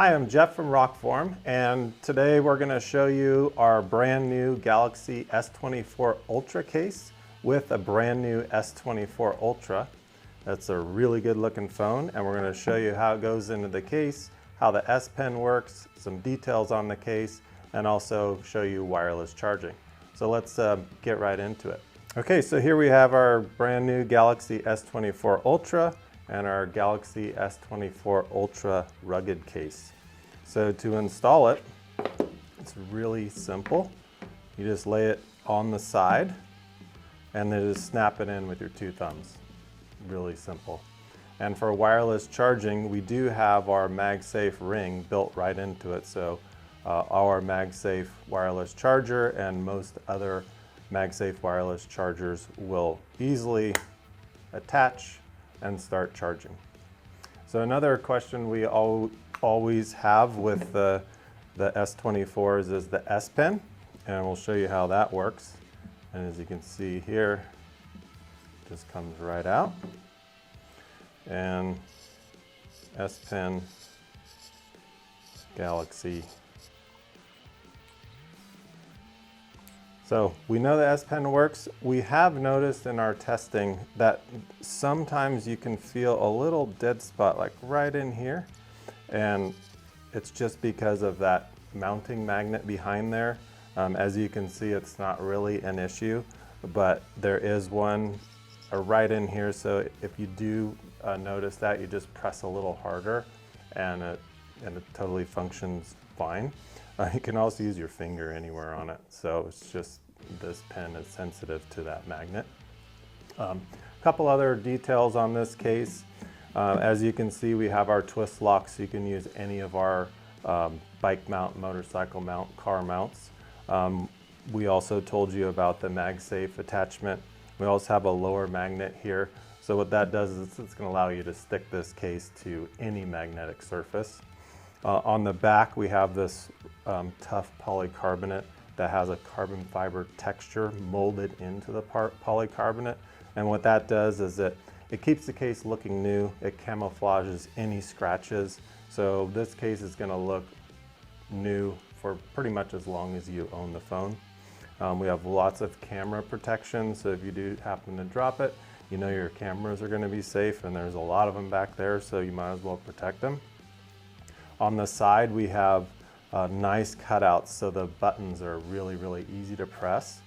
Hi, I'm Jeff from Rokform, and today we're going to show you our brand new Galaxy S24 Ultra case with a brand new S24 Ultra. That's a really good looking phone, and we're going to show you how it goes into the case, how the S Pen works, some details on the case, and also show you wireless charging. So let's get right into it. Okay, so here we have our brand new Galaxy S24 Ultra and our Galaxy S24 Ultra rugged case. So to install it, it's really simple. You just lay it on the side and then just snap it in with your two thumbs. Really simple. And for wireless charging, we do have our MagSafe ring built right into it. So our MagSafe wireless charger and most other MagSafe wireless chargers will easily attach and start charging. So another question we always have with the S24s is the S Pen, and we'll show you how that works. And as you can see here, it just comes right out. And S Pen Galaxy. So we know the S Pen works. We have noticed in our testing that sometimes you can feel a little dead spot like right in here, and it's just because of that mounting magnet behind there. As you can see, it's not really an issue, but there is one right in here. So if you do notice that, you just press a little harder and it totally functions fine. You can also use your finger anywhere on it. So it's just this pen is sensitive to that magnet. A couple other details on this case. As you can see, we have our twist lock, so you can use any of our bike mount, motorcycle mount, car mounts. We also told you about the MagSafe attachment. We also have a lower magnet here. So what that does is it's going to allow you to stick this case to any magnetic surface. On the back, we have this tough polycarbonate that has a carbon fiber texture molded into the polycarbonate. And what that does is it keeps the case looking new. It camouflages any scratches. So this case is going to look new for pretty much as long as you own the phone. We have lots of camera protection, so if you do happen to drop it, you know your cameras are going to be safe, and there's a lot of them back there, so you might as well protect them. On the side, we have nice cutouts, so the buttons are really, really easy to press.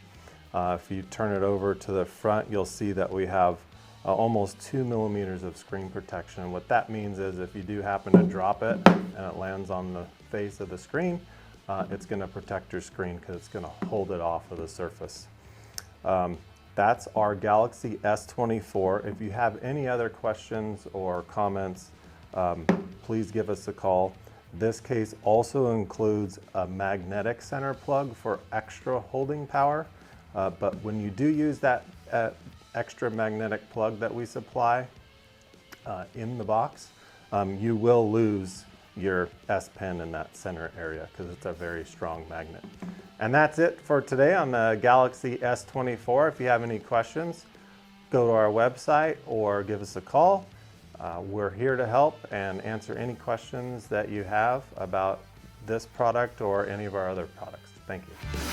If you turn it over to the front, you'll see that we have almost 2 millimeters of screen protection. What that means is if you do happen to drop it and it lands on the face of the screen, it's going to protect your screen because it's going to hold it off of the surface. That's our Galaxy S24. If you have any other questions or comments, please give us a call. This case also includes a magnetic center plug for extra holding power, but when you do use that extra magnetic plug that we supply in the box, you will lose your S Pen in that center area because it's a very strong magnet. And that's it for today on the Galaxy S24. If you have any questions, go to our website or give us a call. We're here to help and answer any questions that you have about this product or any of our other products. Thank you.